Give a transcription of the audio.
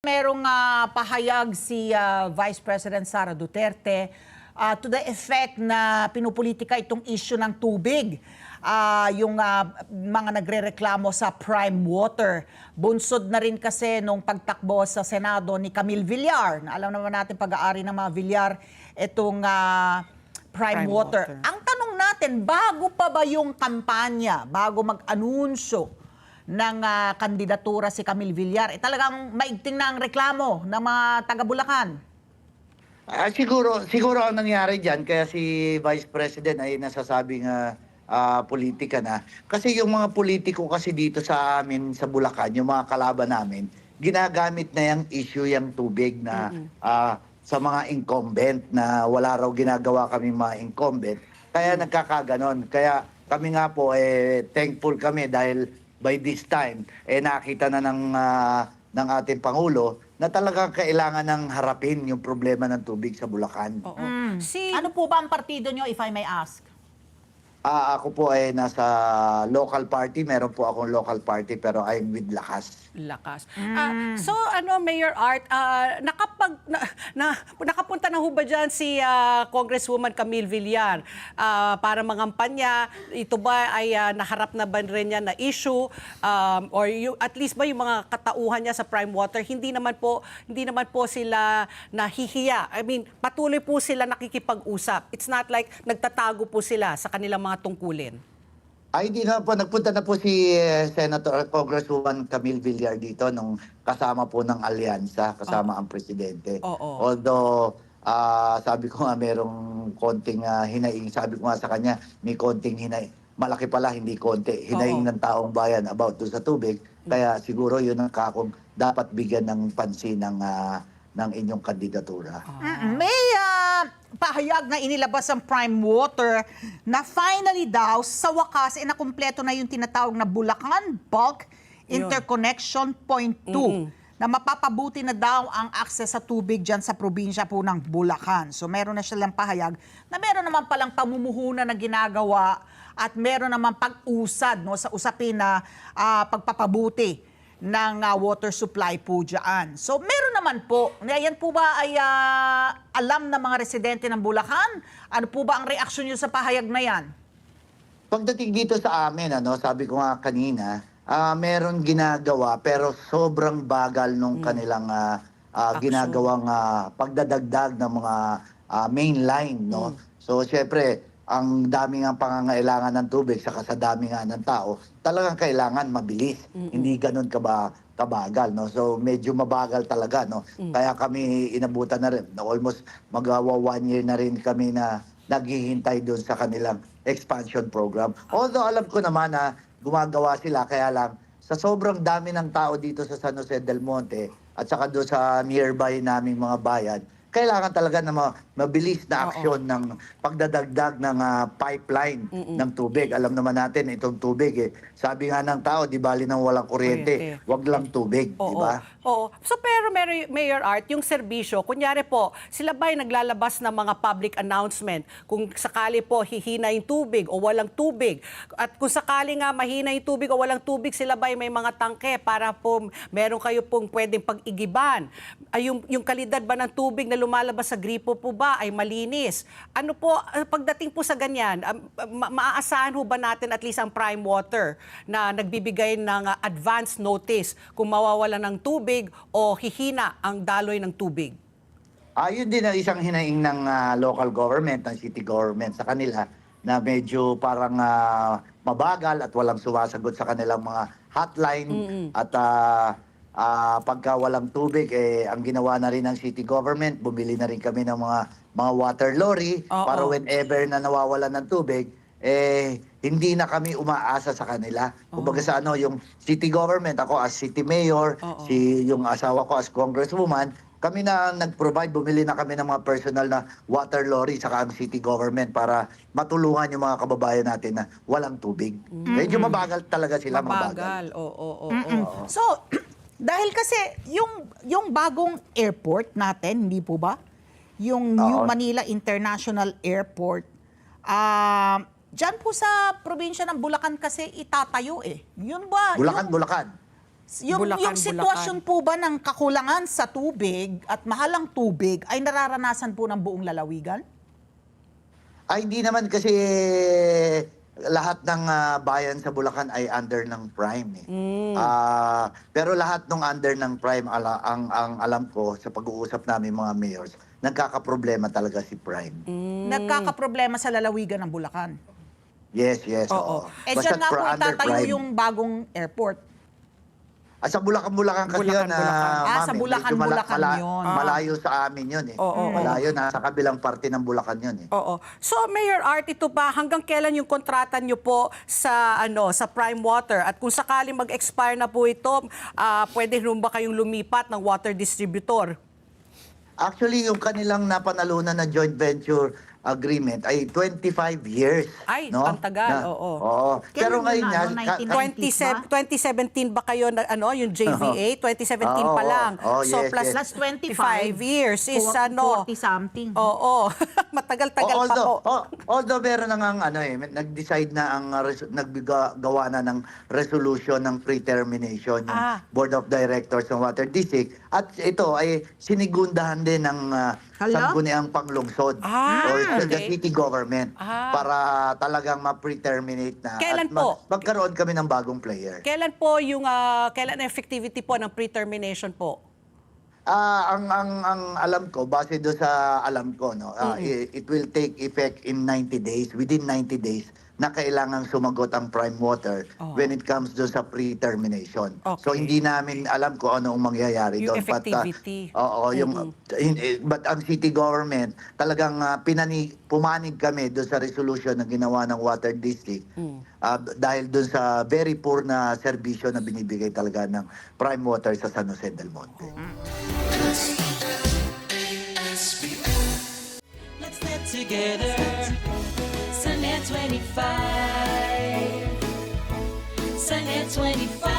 merong pahayag si Vice President Sara Duterte to the effect na pinupolitika itong issue ng tubig. Yung mga nagrereklamo sa prime water. Bunsod na rin kasi nung pagtakbo sa Senado ni Camille Villar. Na alam naman natin pag-aari ng mga Villar itong prime water. Ang tanong natin, bago pa ba yung kampanya, bago mag-anunsyo ng kandidatura si Camille Villar, talagang maigting na ang reklamo ng mga taga-Bulacan? Siguro ang nangyari dyan, kaya si Vice President ay nasasabing politika na. Kasi yung mga politiko kasi dito sa amin, sa Bulacan, yung mga kalaban namin, ginagamit na yung issue yung tubig na sa mga incumbent na wala raw ginagawa kami mga incumbent. Kaya nagkakaganon. Kaya kami nga po, thankful kami dahil by this time, nakita na ng ating Pangulo na talagang kailangan ng harapin yung problema ng tubig sa Bulacan. Ano po ba ang partido nyo, if I may ask? Ako po ay nasa local party. Meron po akong local party pero I'm with Lakas. So Mayor Art, nakapunta na ho ba dyan si Congresswoman Camille Villar para mangampanya? Ito ba ay naharap na ba rin niya na issue? Or at least ba yung mga katauhan niya sa prime water, hindi naman po sila nahihiya? I mean, patuloy po sila nakikipag-usap. It's not like nagtatago po sila sa kanilang mga tungkulin. Ay, hindi na po. Nagpunta na po si Senator Congresswoman Camille Villar dito nung kasama po ng alyansa, kasama ang presidente. Although, sabi ko nga merong konting hinaing. Sabi ko nga sa kanya, may konting hinaing. Malaki pala, hindi konti. Hinaing ng taong bayan about doon sa tubig. Kaya siguro yun ang kakong dapat bigyan ng pansin ng inyong kandidatura. May pahayag na inilabas ang prime water na finally daw sa wakas nakumpleto na yung tinatawag na Bulacan Bulk Interconnection Point 2 na mapapabuti na daw ang access sa tubig dyan sa probinsya po ng Bulacan. So meron na silang pahayag na meron naman palang pamumuhunan na ginagawa at meron naman pag-usad sa usapin na pagpapabuti ng water supply po dyan. So meron naman po, yan po ba ay alam ng mga residente ng Bulacan? Ano po ba ang reaksyon nyo sa pahayag na yan? Pagdating dito sa amin, sabi ko nga kanina, meron ginagawa pero sobrang bagal nung kanilang ginagawang pagdadagdag ng mga main line. No? So syempre, ang dami nga pangangailangan ng tubig saka sa dami nga ng tao, talagang kailangan mabilis. Hindi ganun kabagal. No? So medyo mabagal talaga. No? Kaya kami inabutan na rin. Almost mag-1 year na rin kami na naghihintay doon sa kanilang expansion program. Although alam ko naman na gumagawa sila, kaya lang sa sobrang dami ng tao dito sa San Jose del Monte at saka doon sa nearby naming mga bayan, kailangan talaga na mabilis na aksyon ng pagdadagdag ng pipeline ng tubig. Alam naman natin itong tubig sabi nga ng tao, di bali nang walang kuryente, wag lang tubig, di ba? So pero Mayor Art, yung serbisyo, kunyari po, sila ba'y naglalabas ng mga public announcement kung sakali po hihina yung tubig o walang tubig? At kung sakali nga mahina yung tubig o walang tubig, sila ba'y may mga tangke para po meron kayo pong pwedeng pag-igiban? Yung kalidad ba ng tubig na lumalabas sa gripo po ba ay malinis? Ano po, pagdating po sa ganyan, maaasahan ho ba natin at least ang prime water na nagbibigay ng advance notice kung mawawala ng tubig o hihina ang daloy ng tubig? Yun din ang isang hinaing ng local government, ng city government sa kanila na medyo parang mabagal at walang sumasagot sa kanilang mga hotline at pagka walang tubig, ang ginawa na rin ng city government, bumili na rin kami ng mga water lorry para whenever na nawawalan ng tubig, hindi na kami umaasa sa kanila. Kumbaga sa yung city government, ako as city mayor, yung asawa ko as congresswoman, kami na nag-provide, bumili na kami ng mga personal na water lorry saka ang city government para matulungan yung mga kababayan natin na walang tubig. Medyo mabagal talaga sila, mabagal. So, dahil kasi yung bagong airport natin, hindi po ba? Yung New Manila International Airport, diyan po sa probinsya ng Bulacan kasi itatayo Yun ba? Bulacan. Bulacan, Yung sitwasyon po ba ng kakulangan sa tubig at mahalang tubig ay nararanasan po ng buong lalawigan? Ay, hindi naman kasi lahat ng bayan sa Bulacan ay under ng Prime. Pero lahat ng under ng Prime, ang alam ko sa pag-uusap namin mga mayors, nagkakaproblema talaga si Prime. Nagkakaproblema sa lalawigan ng Bulacan. Yes, yes. Oo. Eh Basta't dyan nga po under itatayo Prime. yung bagong airport. Sa Bulacan kasi Bulacan, yun. Bulacan. Sa Mami, Bulacan, medyo Bulacan yun. Malayo sa amin yun eh. Oo. Malayo, nasa kabilang parte ng Bulacan yun eh. Oo. So Mayor Art, ito pa hanggang kailan yung kontrata niyo po sa sa Prime Water, at kung sakaling mag-expire na po ito, pwede rin ba kayong lumipat ng water distributor? Actually, yung kanilang napanalunan na joint venture agreement ay 25 years. Ay, no? ang tagal, oo. Oo. Pero Kailan ngayon yun na, nga, no? 90s ba? 2017 ba kayo na yung JVA? 2017 pa lang. Oo, So yes, plus yes. Plus 25 years is 40 something. Oo. Matagal-tagal pa po. Although meron na ngang nag-decide na ang naggawa na ng resolution ng pre-termination yung Board of Directors ng Water District, at ito ay sinigundahan din ng Sangguniang Panglungsod or the okay. city government para talagang ma-pre-terminate na Kailan at po? magkaroon kami ng bagong player. Kailan po yung kailan ang effectivity po ng pre-termination po? Ang alam ko, base do sa alam ko, no, it will take effect in 90 days, within 90 days, na kailangang sumagot ang Prime Water when it comes do sa pre-termination. Okay. So hindi namin alam kung ano ang mangyayari Yung doon. effectivity. But ang city government, talagang pumanig kami doon sa resolution na ginawa ng Water District dahil doon sa very poor na serbisyo na binibigay talaga ng Prime Water sa San Jose del Monte. Let's get together. Sunnet 25. Sunnet 25.